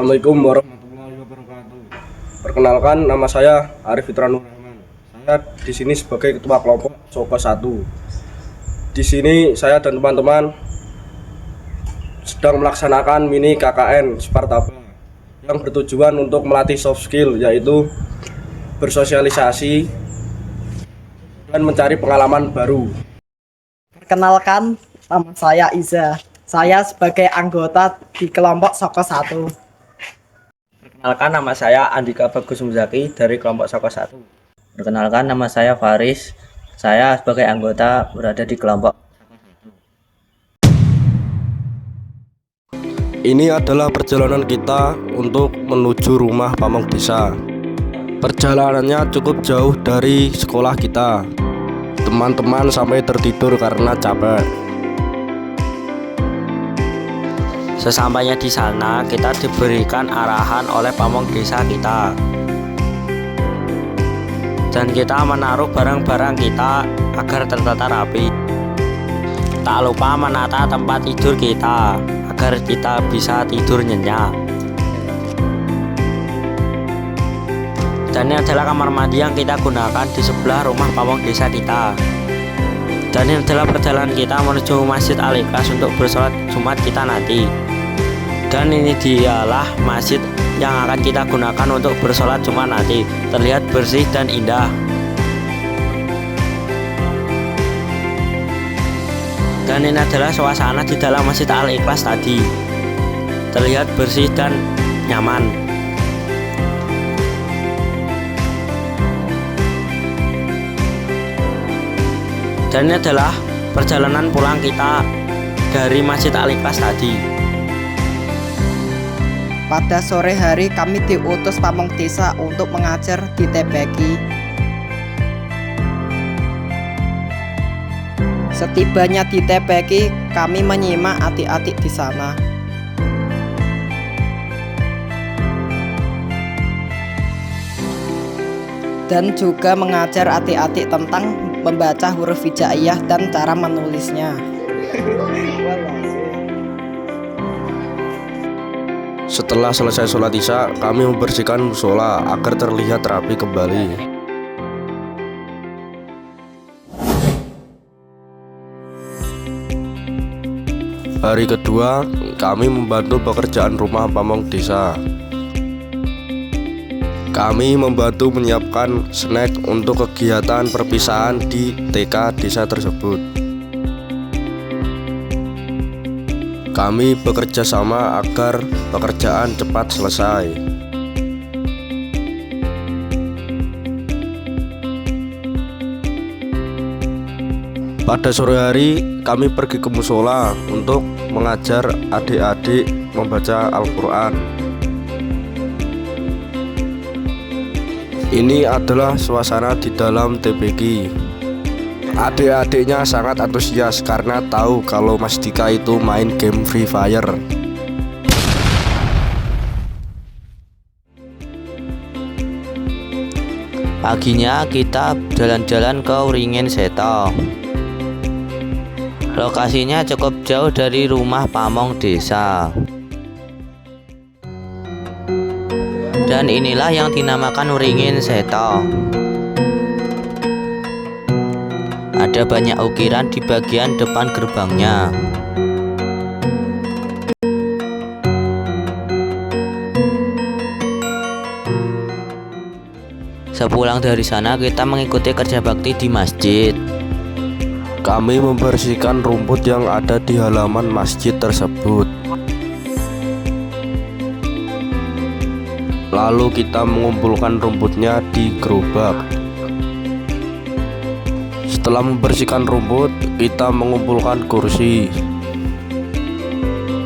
Assalamualaikum warahmatullahi wabarakatuh. Perkenalkan, nama saya Arif Fitra Nur Rahman. Saya di sini sebagai ketua kelompok Soko 1. Di sini saya dan teman-teman sedang melaksanakan mini KKN Spartaba yang bertujuan untuk melatih soft skill, yaitu bersosialisasi dan mencari pengalaman baru. Perkenalkan, nama saya Iza. Saya sebagai anggota di kelompok Soko 1. Perkenalkan, nama saya Andika Bagus Muzaki dari kelompok Soko 1. Perkenalkan, nama saya Faris. Saya sebagai anggota berada di kelompok. Ini adalah perjalanan kita untuk menuju rumah pamong desa. Perjalanannya cukup jauh dari sekolah kita. Teman-teman sampai tertidur karena capek. Sesampainya di sana, kita diberikan arahan oleh pamong desa kita. Dan kita menaruh barang-barang kita agar tertata rapi. Tak lupa menata tempat tidur kita agar kita bisa tidur nyenyak. Dan ini adalah kamar mandi yang kita gunakan di sebelah rumah pamong desa kita. Dan ini adalah perjalanan kita menuju Masjid Al-Ikhlas untuk bersolat Jumat kita nanti. Dan ini dialah masjid yang akan kita gunakan untuk bersolat Jumat nanti. Terlihat bersih dan indah. Dan ini adalah suasana di dalam Masjid Al-Ikhlas tadi. Terlihat bersih dan nyaman. Dan ini adalah perjalanan pulang kita dari Masjid Al-Ikhlas tadi. Pada sore hari kami diutus pamong desa untuk mengajar di TPQ. Setibanya di TPQ, kami menyimak adik-adik di sana. Dan juga mengajar adik-adik tentang membaca huruf hijaiyah dan cara menulisnya. Setelah selesai sholat isya, kami membersihkan musola agar terlihat rapi kembali. Hari kedua, kami membantu pekerjaan rumah pamong desa. Kami membantu menyiapkan snack untuk kegiatan perpisahan di TK desa tersebut. Kami bekerja sama agar pekerjaan cepat selesai. Pada sore hari, kami pergi ke musola untuk mengajar adik-adik membaca Al-Quran. Ini adalah suasana di dalam TPQ. Adik-adiknya sangat antusias karena tahu kalau Mas Dika itu main game Free Fire. Paginya kita jalan-jalan ke Wringin Seto. Lokasinya cukup jauh dari rumah pamong desa. Dan inilah yang dinamakan Wringin Seto. Ada banyak ukiran di bagian depan gerbangnya. Sepulang dari sana, kita mengikuti kerja bakti di masjid. Kami membersihkan rumput yang ada di halaman masjid tersebut. Lalu kita mengumpulkan rumputnya di gerobak. Setelah membersihkan rumput, kita mengumpulkan kursi.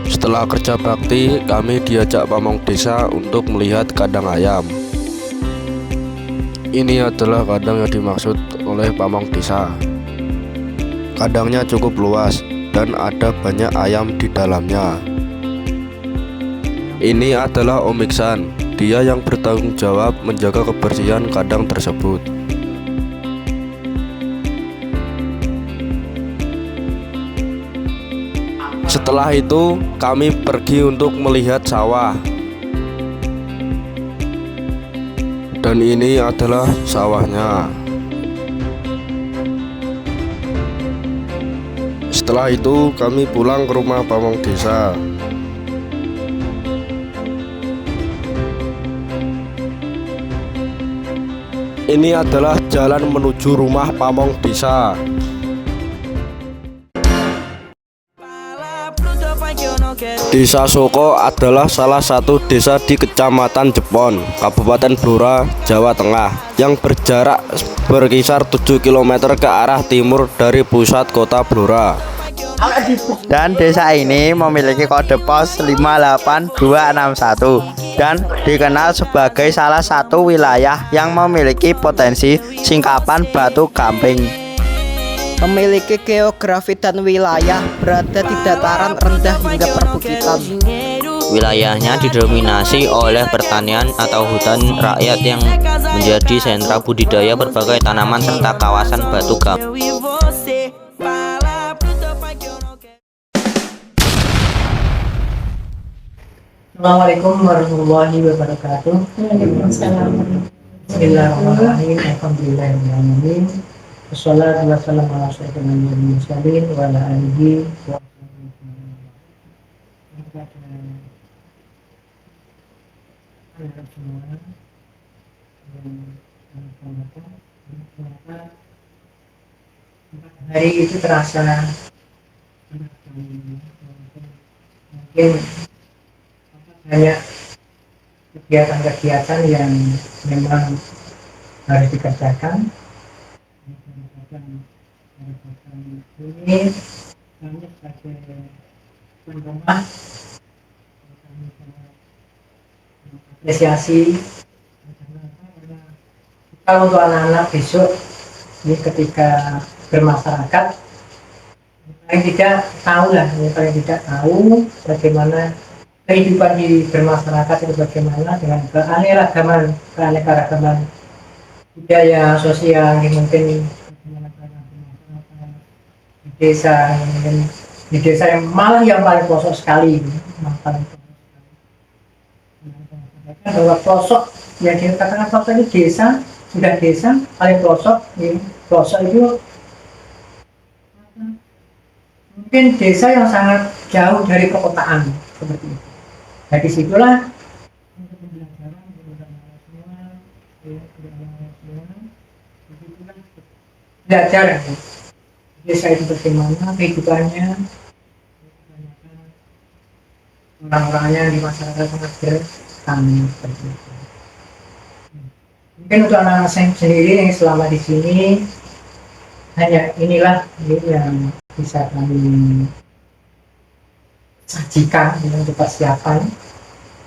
Setelah kerja bakti, kami diajak pamong desa untuk melihat kandang ayam. Ini adalah kandang yang dimaksud oleh pamong desa. Kandangnya cukup luas dan ada banyak ayam di dalamnya. Ini adalah Om Iksan. Dia yang bertanggung jawab menjaga kebersihan kandang tersebut. Setelah itu kami pergi untuk melihat sawah. Dan ini adalah sawahnya. Setelah itu kami pulang ke rumah pamong desa. Ini adalah jalan menuju rumah pamong desa. Desa Soko adalah salah satu desa di Kecamatan Jepon, Kabupaten Blora, Jawa Tengah, yang berjarak berkisar 7 km ke arah timur dari pusat kota Blora. Dan desa ini memiliki kode pos 58261 dan dikenal sebagai salah satu wilayah yang memiliki potensi singkapan batu gamping. Memiliki geografi dan wilayah berada di dataran rendah hingga perbukitan. Wilayahnya didominasi oleh pertanian atau hutan rakyat yang menjadi sentra budidaya berbagai tanaman serta kawasan batu gamping. Assalamualaikum warahmatullahi wabarakatuh. Bismillahirrahmanirrahim. Alhamdulillahirrahmanirrahim. Wassalatu wassalamu ala asyrofil anbiya'i wal mursalin wa ala alihi wa hari itu terasa mungkin banyak kegiatan-kegiatan yang memang harus dikerjakan. Ini kami sebagai tuan rumah apresiasi kalau untuk anak-anak besok ini ketika bermasyarakat paling tidak tahu lah, paling tidak tahu bagaimana kehidupan di bermasyarakat itu bagaimana dengan keanekaragaman budaya sosial yang mungkin di desa, mungkin di desa yang malah yang paling pelosok sekali, bahwa pelosok yang dikatakan pelosok itu desa, sudah desa paling pelosok, pelosok itu mungkin desa yang sangat jauh dari perkotaan seperti itu. Dari situlah belajar desa itu bagaimana kehidupannya, orang-orangnya di masyarakat sangat bertani seperti itu. Mungkin untuk anak-anak saya sendiri yang selama di sini hanya inilah yang bisa kami sajikan untuk persiapan.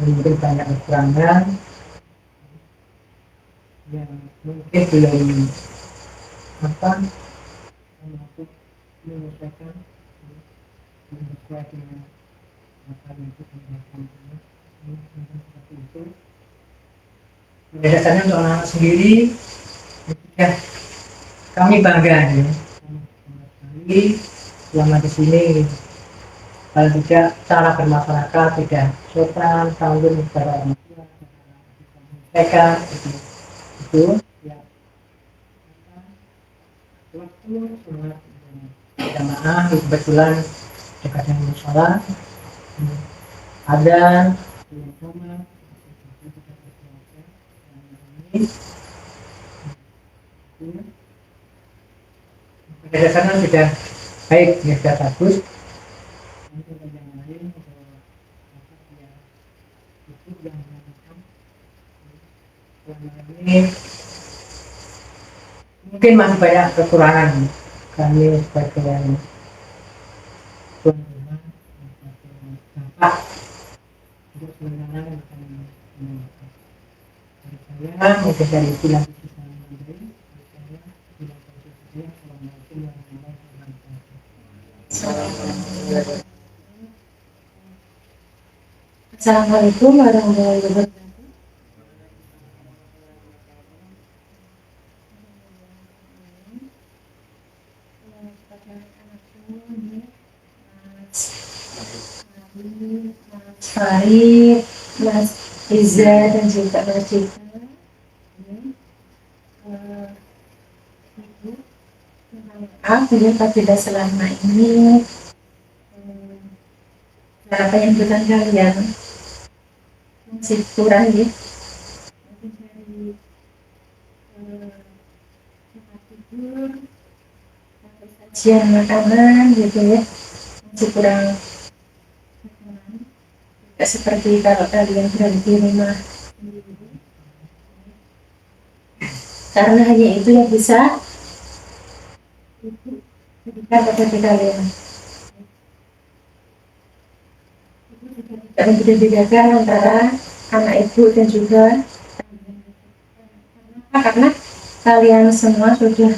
Mungkin banyak kekurangan yang mungkin belum mampu menyelesaikan sesuai dengan apa yang kita lakukan seperti itu. Pada dasarnya untuk anak-anak sendiri ya kami bangga ya kami selama di sini. Kalau tidak cara bermasyarakat tidak sopan, santun kepada orang tua, mereka itu ya waktu sholat jamaah kebetulan dekat dengan musola ada sama pada dasarnya sudah baik, ya sudah bagus. Ini mungkin masih banyak kekurangan kami sebagai tuan rumah, bapak untuk sebenarnya saya mungkin dari bilang Assalamualaikum warahmatullahi wabarakatuh. Mas Farid, Mas Iza dan juga Mas Cika. eh, Ibu minta maaf ya apabila selama ini cara penyambutan kalian masih kurang ya, mungkin dari tempat tidur sampai sajian makanan gitu ya masih kurang berkenan. Tidak seperti kalau kalian berada di rumah sendiri, karena hanya itu yang bisa Ibu berikan kepada kalian. Ibu juga tidak membeda-bedakan antara anak ibu dan juga karena kalian semua sudah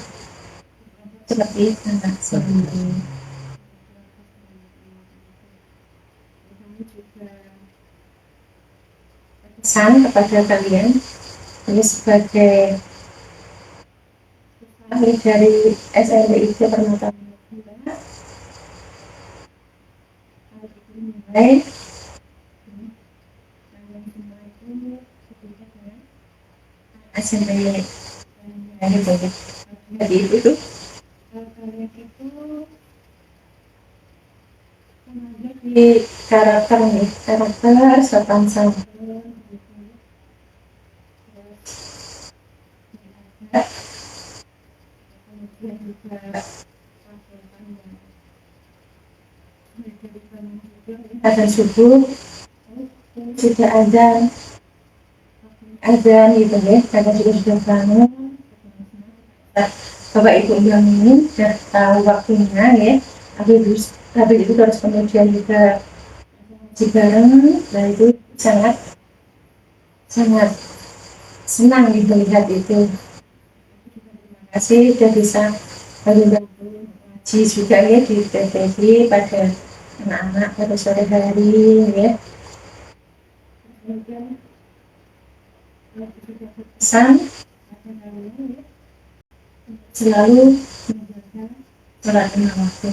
seperti anak sendiri. Kami juga pesan kepada kalian ini sebagai kami dari SMPIC Permata Muda menilai kalian semua itu berbeda dengan SMP yang gitu ya. Jadi itu kalian itu memiliki karakter nih, karakter sopan santun gitu ya. Terus kemudian juga azan subuh sudah azan gitu ya, kadang juga sudah bangun. Bapak Ibu yang ini sudah tahu waktunya ya, tapi itu terus kemudian juga ngaji bareng, nah itu sangat sangat senang gitu lihat itu. Terima kasih sudah bisa bantu ngaji juga ya di PPD pada anak-anak pada sore hari ya. Kemudian juga pesan pada kalian ya, selalu menjaga sholat lima waktu.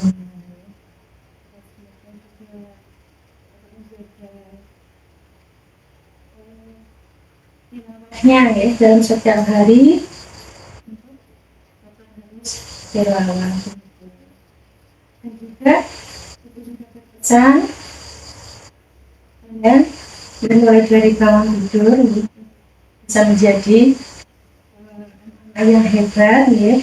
Tilawahnya ya dalam setiap hari harus tilawah. Dan juga pesan kalian mulai dari bangun tidur bisa menjadi anak yang hebat ya.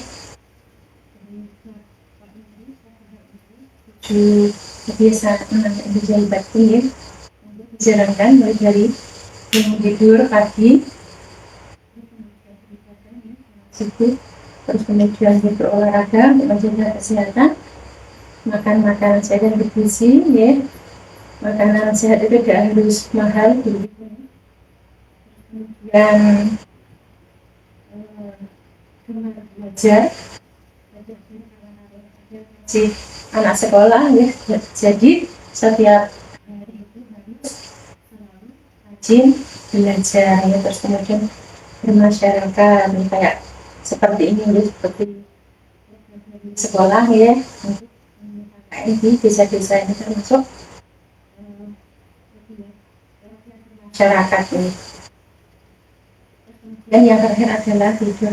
Kebiasaan anak yang berjalan bakti ya, untuk dijalankan mulai dari bangun tidur pagi, subuh, terus kemudian berolahraga untuk menjaga kesehatan, makan makanan sehat dan bergizi ya. Makanan sehat itu tidak harus mahal gitu. Kemudian belajar si anak sekolah ya, jadi setiap hari itu harus selalu rajin belajar ya, terus kemudian bermasyarakat kayak seperti ini ya, seperti sekolah ya, untuk di desa-desa ini termasuk masyarakat ini. Dan yang terakhir adalah video.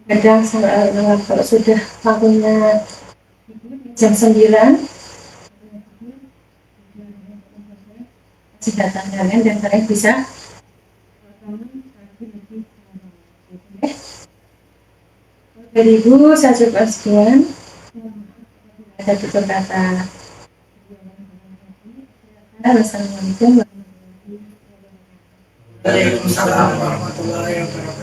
Kadang kalau sudah waktunya jam 9 datang kalian dan kalian bisa dari Ibu saya cukup sekian. Ada tutur kata. Wassalamualaikum warahmatullahi wabarakatuh. Waalaikumsalam warahmatullahi wabarakatuh.